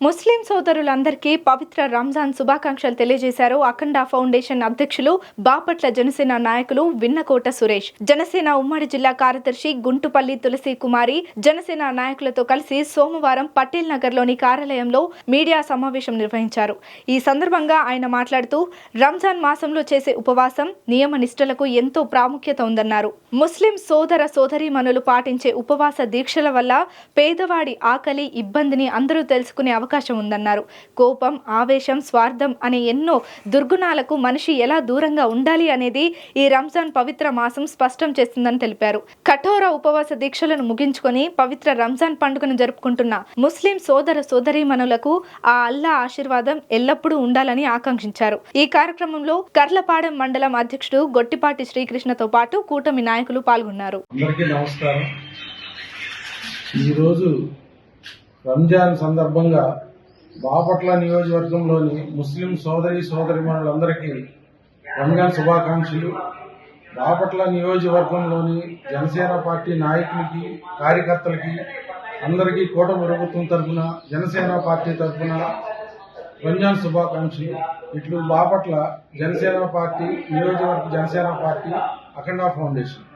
ముస్లిం సోదరులందరికీ పవిత్ర రంజాన్ శుభాకాంక్షలు తెలియజేశారు అఖండ ఫౌండేషన్ అధ్యక్షులు బాపట్ల జనసేన నాయకులు విన్నకోట సురేష్. జనసేన ఉమ్మడి జిల్లా కార్యదర్శి గుంటుపల్లి తులసి కుమారి జనసేన నాయకులతో కలిసి సోమవారం పటేల్ నగర్ లోని కార్యాలయంలో మీడియా సమావేశం నిర్వహించారు. ఈ సందర్భంగా ఆయన మాట్లాడుతూ రంజాన్ మాసంలో చేసే ఉపవాసం నియమ నిష్టలకు ఎంతో ప్రాముఖ్యత ఉందన్నారు. ముస్లిం సోదర సోదరీమణులు పాటించే ఉపవాస దీక్షల వల్ల పేదవాడి ఆకలి ఇబ్బందిని అందరూ తెలుసుకునే అవకాశం ఉందన్నారు. కోపం, ఆవేశం, స్వార్థం అనే ఎన్నో దుర్గుణాలకు మనిషి ఎలా దూరంగా ఉండాలి అనేది ఈ రంజాన్ పవిత్ర మాసం స్పష్టం చేస్తుందని తెలిపారు. కఠోర ఉపవాస దీక్షలను ముగించుకొని పవిత్ర రంజాన్ పండుగను జరుపుకుంటున్న ముస్లిం సోదర సోదరీమణులకు ఆ అల్లా ఆశీర్వాదం ఎల్లప్పుడూ ఉండాలని ఆకాంక్షించారు. ఈ కార్యక్రమంలో కర్లపాడెం మండలం అధ్యక్షుడు గొట్టిపాటి శ్రీకృష్ణతో పాటు కూటమి నాయకులు పాల్గొన్నారు. ఈరోజు రంజాన్ సందర్భంగా బాపట్ల నియోజకవర్గంలోని ముస్లిం సోదరీమణులందరికీ రంజాన్ శుభాకాంక్షలు. బాపట్ల నియోజకవర్గంలోని జనసేన పార్టీ నాయకులకి, కార్యకర్తలకి అందరికీ కూటమి ప్రభుత్వం తరఫున, జనసేన పార్టీ తరఫున రంజాన్ శుభాకాంక్షలు. ఇట్లు బాపట్ల జనసేన పార్టీ నియోజకవర్గ జనసేన పార్టీ అఖండ ఫౌండేషన్.